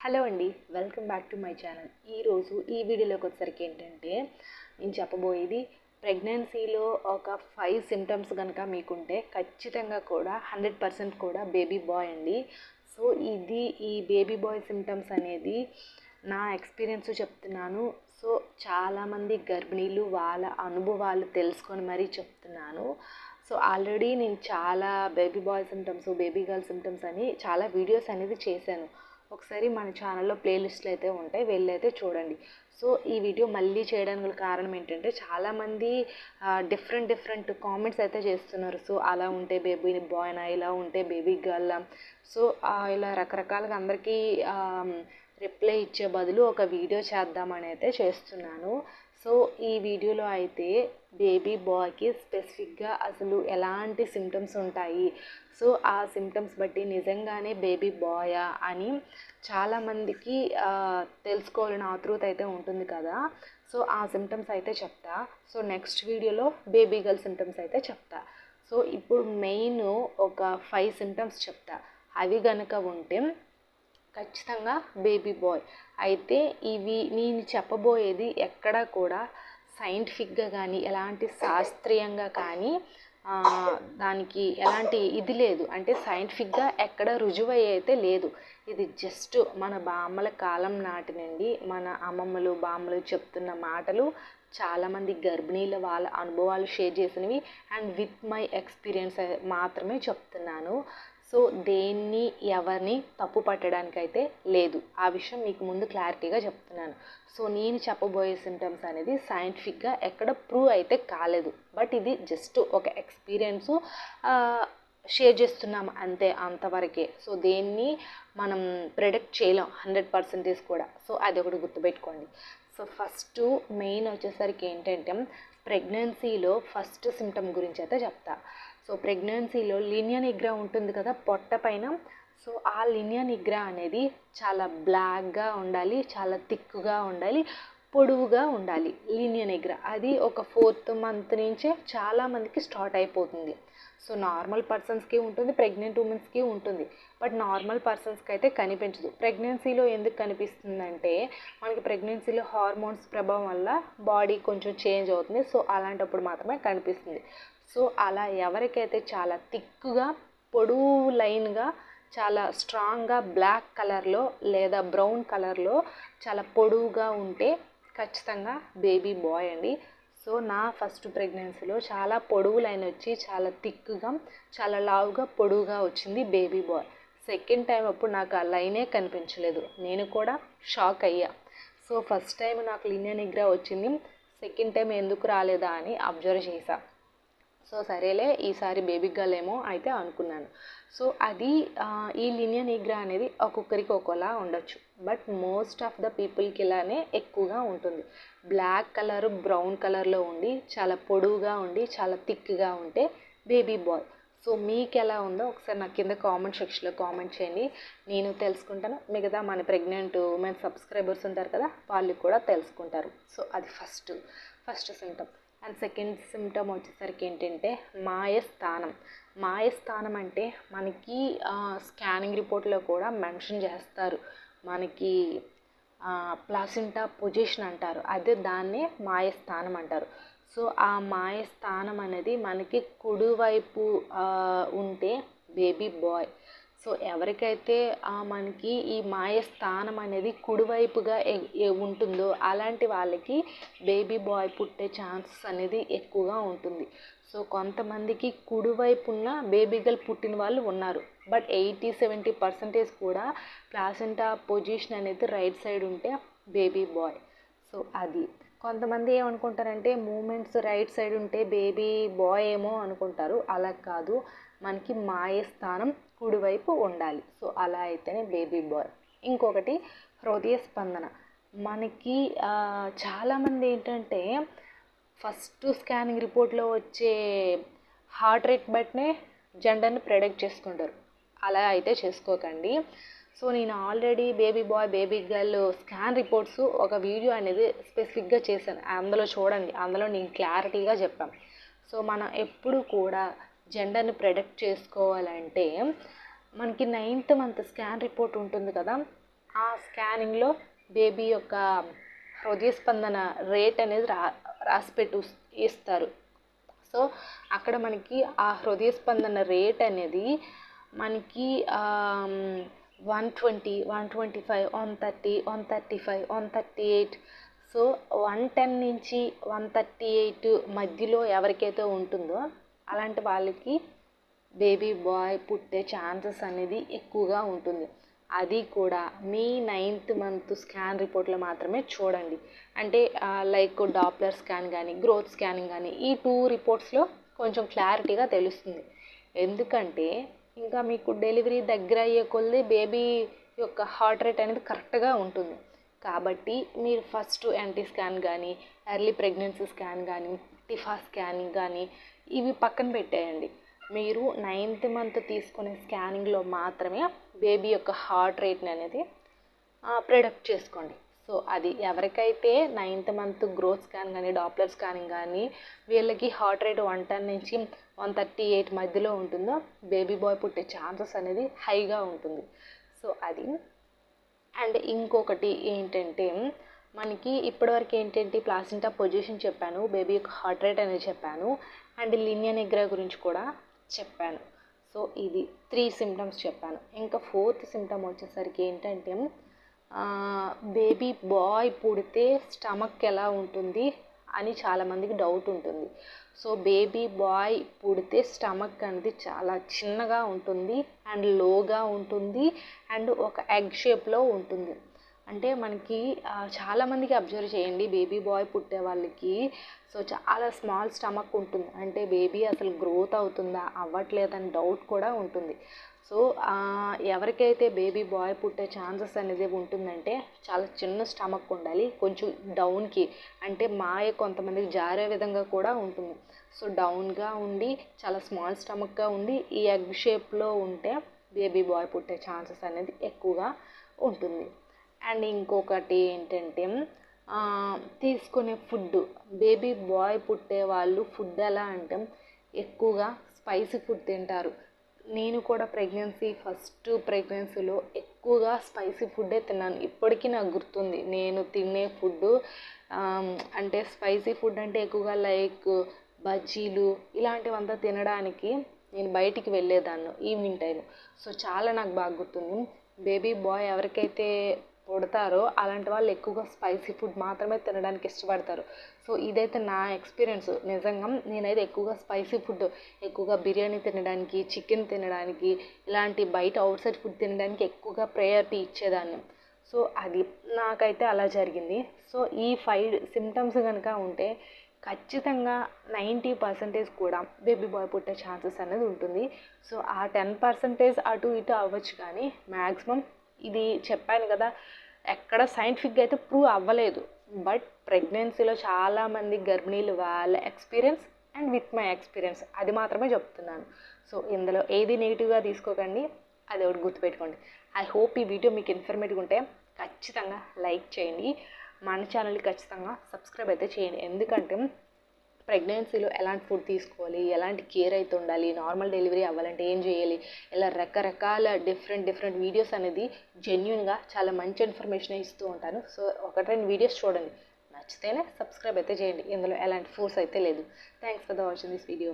Hello అండి, welcome back to my channel. ఈరోజు ఈ వీడియోలోకి వచ్చేసరికి ఏంటంటే నేను చెప్పబోయేది ప్రెగ్నెన్సీలో ఒక 5 సిమ్టమ్స్ కనుక మీకుంటే ఖచ్చితంగా కూడా 100% కూడా బేబీ బాయ్ అండి. సో ఈ బేబీ బాయ్ సిమ్టమ్స్ అనేది నా ఎక్స్పీరియన్స్ చెప్తున్నాను. సో చాలామంది గర్భిణీలు వాళ్ళ అనుభవాలు తెలుసుకొని మరీ చెప్తున్నాను. సో ఆల్రెడీ నేను చాలా baby bye symptoms, baby girl symptoms అని చాలా వీడియోస్ అనేది చేశాను. ఒకసారి మన ఛానల్లో ప్లేలిస్ట్లు అయితే ఉంటాయి, వెళ్ళైతే చూడండి. సో ఈ వీడియో మళ్ళీ చేయడానికి గల కారణం ఏంటంటే చాలామంది డిఫరెంట్ కామెంట్స్ అయితే చేస్తున్నారు. సో అలా ఉంటే బేబీ బాయ్నా, ఇలా ఉంటే బేబీ గర్ల్. సో ఇలా రకరకాలుగా అందరికీ రిప్లై ఇచ్చే బదులు ఒక వీడియో చేద్దామని అయితే చేస్తున్నాను. సో ఈ వీడియోలో అయితే బేబీ బాయ్కి స్పెసిఫిక్గా అసలు ఎలాంటి సిమ్టమ్స్ ఉంటాయి, సో ఆ సిమ్టమ్స్ బట్టి నిజంగానే బేబీ బాయా అని చాలామందికి తెలుసుకోవాలని ఆతృత అయితే ఉంటుంది కదా. సో ఆ సిమ్టమ్స్ అయితే చెప్తా. సో నెక్స్ట్ వీడియోలో బేబీ గర్ల్ సిమ్టమ్స్ అయితే చెప్తా. సో ఇప్పుడు మెయిన్ ఒక 5 సిమ్టమ్స్ చెప్తా. అవి గనక ఉంటే ఖచ్చితంగా బేబీ బాయ్. అయితే ఇవి నేను చెప్పబోయేది ఎక్కడా కూడా సైంటిఫిక్గా కానీ ఎలాంటి శాస్త్రీయంగా కానీ దానికి ఎలాంటి ఇది లేదు, అంటే సైంటిఫిక్గా ఎక్కడ రుజువు అయితే లేదు. ఇది జస్ట్ మన బామ్మల కాలం నాటి నుండి మన అమ్మమ్మలు బామ్మలు చెప్తున్న మాటలు, చాలామంది గర్భిణీల వాళ్ళ అనుభవాలు షేర్ చేసినవి, అండ్ విత్ మై ఎక్స్పీరియన్స్ మాత్రమే చెప్తున్నాను. సో దేన్ని ఎవరిని తప్పు పట్టడానికైతే లేదు, ఆ విషయం మీకు ముందు క్లారిటీగా చెప్తున్నాను. సో నేను చెప్పబోయే సిమ్టమ్స్ అనేది సైంటిఫిక్గా ఎక్కడ ప్రూవ్ అయితే కాలేదు, బట్ ఇది జస్ట్ ఒక ఎక్స్పీరియన్సు షేర్ చేస్తున్నాము అంతే, అంతవరకే. సో దేన్ని మనం ప్రెడిక్ట్ చేయలేం 100% కూడా. సో అది ఒకటి గుర్తుపెట్టుకోండి. సో ఫస్ట్ మెయిన్ వచ్చేసరికి ఏంటంటే ప్రెగ్నెన్సీలో ఫస్ట్ సిమ్టమ్ గురించి అయితే చెప్తా. సో ప్రెగ్నెన్సీలో లినియా నిగ్రా ఉంటుంది కదా పొట్ట పైన. సో ఆ లినియా నిగ్రా అనేది చాలా బ్లాక్గా ఉండాలి, చాలా థిక్గా ఉండాలి, పొడవుగా ఉండాలి. లినియా నిగ్రా అది ఒక 4th మంత్ నుంచే చాలామందికి స్టార్ట్ అయిపోతుంది. సో నార్మల్ పర్సన్స్కి ఉంటుంది, ప్రెగ్నెంట్ ఉమెన్స్కి ఉంటుంది, బట్ నార్మల్ పర్సన్స్కి అయితే కనిపించదు. ప్రెగ్నెన్సీలో ఎందుకు కనిపిస్తుందంటే మనకి ప్రెగ్నెన్సీలో హార్మోన్స్ ప్రభావం వల్ల బాడీ కొంచెం చేంజ్ అవుతుంది. సో అలాంటప్పుడు మాత్రమే కనిపిస్తుంది. సో అలా ఎవరికైతే చాలా థిక్గా పొడవు లైన్గా చాలా స్ట్రాంగ్గా బ్లాక్ కలర్లో లేదా బ్రౌన్ కలర్లో చాలా పొడవుగా ఉంటే ఖచ్చితంగా బేబీ బాయ్ అండి. సో నా ఫస్ట్ ప్రెగ్నెన్సీలో చాలా పొడవు లైన్ వచ్చి చాలా థిక్గా చాలా లావుగా పొడవుగా వచ్చింది బేబీ బాయ్. సెకండ్ టైం అప్పుడు నాకు ఆ లైనే కనిపించలేదు, నేను కూడా షాక్ అయ్యా. సో ఫస్ట్ టైం నాకు లినియా నిగ్రా వచ్చింది, సెకండ్ టైం ఎందుకు రాలేదా అని అబ్జర్వ్ చేశా. సో సరేలే ఈసారి బేబీ గర్ల్ ఏమో అయితే అనుకున్నాను. సో అది ఈ లినియా నిగ్రా అనేది ఒక్కొక్కరికి ఒక్కోలా ఉండొచ్చు, బట్ మోస్ట్ ఆఫ్ ద పీపుల్కి ఇలానే ఎక్కువగా ఉంటుంది. బ్లాక్ కలర్ బ్రౌన్ కలర్లో ఉండి చాలా పొడవుగా ఉండి చాలా థిక్గా ఉంటే బేబీ బాయ్. సో మీకు ఎలా ఉందో ఒకసారి నాకు కింద కామెంట్ సెక్షన్లో కామెంట్ చేయండి, నేను తెలుసుకుంటాను. మిగతా మన ప్రెగ్నెంట్ ఉమెన్ సబ్స్క్రైబర్స్ ఉంటారు కదా, వాళ్ళు కూడా తెలుసుకుంటారు. సో అది first symptom. And second symptom వచ్చేసరికి ఏంటంటే మాయస్థానం అంటే మనకి స్కానింగ్ రిపోర్ట్లో కూడా మెన్షన్ చేస్తారు, మనకి ప్లాసెంటా పొజిషన్ అంటారు, అదే దాన్నే మాయస్థానం అంటారు. సో ఆ మాయస్థానం అనేది మనకి కుడివైపు ఉంటే బేబీ బాయ్. సో ఎవరికైతే మనకి ఈ మాయస్థానం అనేది కుడివైపుగా ఉంటుందో అలాంటి వాళ్ళకి బేబీ బాయ్ పుట్టే ఛాన్సెస్ అనేది ఎక్కువగా ఉంటుంది. సో కొంతమందికి కుడివైపు ఉన్న బేబీ గర్ల్ పుట్టిన వాళ్ళు ఉన్నారు, బట్ 80-70% కూడా ప్లాసెంటా పొజిషన్ అనేది రైట్ సైడ్ ఉంటే బేబీ బాయ్. సో అది కొంతమంది ఏమనుకుంటారంటే మూమెంట్స్ రైట్ సైడ్ ఉంటే బేబీ బాయ్ ఏమో అనుకుంటారు, అలా కాదు, మనకి మాయస్థానం కుడివైపు ఉండాలి. సో అలా అయితేనే బేబీ బాయ్. ఇంకొకటి హృదయ స్పందన. మనకి చాలామంది ఏంటంటే ఫస్ట్ స్కానింగ్ రిపోర్ట్లో వచ్చే హార్ట్ రేట్ బట్టినే జెండర్ని ప్రెడిక్ట్ చేసుకుంటారు, అలా అయితే చేసుకోకండి. సో నేను already baby bye baby girl scan reports ఒక వీడియో అనేది స్పెసిఫిక్గా చేశాను, అందులో చూడండి, అందులో నేను క్లారిటీగా చెప్పాను. సో మనం ఎప్పుడు కూడా జెండర్ని ప్రెడిక్ట్ చేసుకోవాలంటే మనకి 9th మంత్ స్కాన్ రిపోర్ట్ ఉంటుంది కదా, ఆ స్కానింగ్లో బేబీ యొక్క హృదయ స్పందన రేట్ అనేది రాసిపెట్టి ఇస్తారు. సో అక్కడ మనకి ఆ హృదయ స్పందన రేట్ అనేది మనకి 120, 125, 130, 135, 138. సో 110 నుంచి 138 మధ్యలో ఎవరికైతే ఉంటుందో అలాంటి వాళ్ళకి బేబీ బాయ్ పుట్టే ఛాన్సెస్ అనేది ఎక్కువగా ఉంటుంది. అది కూడా మీ 9th మంత్ స్కాన్ రిపోర్ట్లో మాత్రమే చూడండి. అంటే లైక్ డాప్లర్ స్కాన్ కానీ గ్రోత్ స్కానింగ్ కానీ ఈ 2 రిపోర్ట్స్లో కొంచెం క్లారిటీగా తెలుస్తుంది. ఎందుకంటే ఇంకా మీకు డెలివరీ దగ్గర అయ్యే కొద్దీ బేబీ యొక్క హార్ట్ రేట్ అనేది కరెక్ట్గా ఉంటుంది. కాబట్టి మీరు ఫస్ట్ యాంటీ స్కాన్ కానీ ఎర్లీ ప్రెగ్నెన్సీ స్కాన్ కానీ టిఫా స్కానింగ్ కానీ ఇవి పక్కన పెట్టేయండి. మీరు 9th మంత్ తీసుకునే స్కానింగ్లో మాత్రమే బేబీ యొక్క హార్ట్ రేట్ని అనేది ప్రిడిక్ట్ చేసుకోండి. సో అది ఎవరికైతే 9th మంత్ గ్రోత్ స్కాన్ కానీ డాప్లర్ స్కానింగ్ కానీ వీళ్ళకి హార్ట్ రేట్ 110 నుంచి 138 మధ్యలో ఉంటుందో బేబీ బాయ్ పుట్టే ఛాన్సెస్ అనేది హైగా ఉంటుంది. సో అది. అండ్ ఇంకొకటి ఏంటంటే మనకి ఇప్పటివరకు ఏంటంటే ప్లాసెంటా పొజిషన్ చెప్పాను, బేబీ యొక్క హార్ట్ రేట్ అనేది చెప్పాను, అండ్ లినియా నిగ్రా గురించి కూడా చెప్పాను. సో ఇది 3 సిమ్టమ్స్ చెప్పాను. ఇంకా 4th సిమ్టమ్ వచ్చేసరికి ఏంటంటే బేబీ బాయ్ పుడితే స్టమక్ ఎలా ఉంటుంది అని చాలామందికి డౌట్ ఉంటుంది. సో బేబీ బాయ్ పుడితే స్టమక్ అనేది చాలా చిన్నగా ఉంటుంది అండ్ లోగా ఉంటుంది అండ్ ఒక ఎగ్ షేప్లో ఉంటుంది. అంటే మనకి చాలామందికి అబ్జర్వ్ చేయండి, బేబీ బాయ్ పుట్టే వాళ్ళకి సో చాలా స్మాల్ స్టమక్ ఉంటుంది. అంటే బేబీ అసలు గ్రోత్ అవుతుందా అవ్వట్లేదని డౌట్ కూడా ఉంటుంది. సో ఎవరికైతే బేబీ బాయ్ పుట్టే ఛాన్సెస్ అనేది ఉంటుందంటే చాలా చిన్న స్టమక్ ఉండాలి, కొంచెం డౌన్కి అంటే కొంతమందికి జారే విధంగా కూడా ఉంటుంది. సో డౌన్గా ఉండి చాలా స్మాల్ స్టమక్గా ఉండి ఈ ఎగ్ షేప్లో ఉంటే బేబీ బాయ్ పుట్టే ఛాన్సెస్ అనేది ఎక్కువగా ఉంటుంది. అండ్ ఇంకొకటి ఏంటంటే తీసుకునే ఫుడ్, బేబీ బాయ్ పుట్టే వాళ్ళు ఫుడ్ ఎలా అంటే ఎక్కువగా స్పైసీ ఫుడ్ తింటారు. నేను కూడా ఫస్ట్ ప్రెగ్నెన్సీలో ఎక్కువగా స్పైసీ ఫుడ్డే తిన్నాను. ఇప్పటికీ నాకు గుర్తుంది నేను తినే ఫుడ్ అంటే స్పైసీ ఫుడ్ అంటే ఎక్కువగా లైక్ బజ్జీలు ఇలాంటివంతా తినడానికి నేను బయటికి వెళ్ళేదాన్ని ఈవినింగ్ టైం. సో చాలా నాకు బాగా గుర్తుంది. బేబీ బాయ్ ఎవరికైతే పుడతారో అలాంటి వాళ్ళు ఎక్కువగా స్పైసీ ఫుడ్ మాత్రమే తినడానికి ఇష్టపడతారు. సో ఇదైతే నా ఎక్స్పీరియన్స్. నిజంగా నేనైతే ఎక్కువగా స్పైసీ ఫుడ్, ఎక్కువగా బిర్యానీ తినడానికి, చికెన్ తినడానికి, ఇలాంటి బయట అవుట్ సైడ్ ఫుడ్ తినడానికి ఎక్కువగా ప్రయారిటీ ఇచ్చేదాన్ని. సో అది నాకైతే అలా జరిగింది. సో ఈ 5 సిమ్టమ్స్ కనుక ఉంటే ఖచ్చితంగా 90% కూడా బేబీ బాయ్ పుట్టే ఛాన్సెస్ అనేది ఉంటుంది. సో ఆ 10% అటు ఇటు అవ్వచ్చు, కానీ మ్యాక్సిమం ఇది చెప్పాను కదా, ఎక్కడ సైంటిఫిక్గా అయితే ప్రూవ్ అవ్వలేదు. బట్ ప్రెగ్నెన్సీలో చాలామంది గర్భిణీలు వాళ్ళ experience and with my experience అది మాత్రమే చెప్తున్నాను. సో ఇందులో ఏది నెగిటివ్గా తీసుకోకండి, అది ఒకటి గుర్తుపెట్టుకోండి. ఐ హోప్ ఈ వీడియో మీకు ఇన్ఫర్మేటివ్ ఉంటే ఖచ్చితంగా లైక్ చేయండి, మన ఛానల్ని ఖచ్చితంగా సబ్స్క్రైబ్ అయితే చేయండి. ఎందుకంటే ప్రెగ్నెన్సీలో ఎలాంటి ఫుడ్ తీసుకోవాలి, ఎలాంటి కేర్ అయితే ఉండాలి, నార్మల్ డెలివరీ అవ్వాలంటే ఏం చేయాలి, ఇలా రకరకాల డిఫరెంట్ వీడియోస్ అనేది జెన్యున్గా చాలా మంచి ఇన్ఫర్మేషన్ ఇస్తూ ఉంటాను. సో 1-2 వీడియోస్ చూడండి, నచ్చితేనే సబ్స్క్రైబ్ అయితే చేయండి. ఇందులో ఎలాంటి ఫోర్స్ అయితే లేదు. Thanks for the watching this video.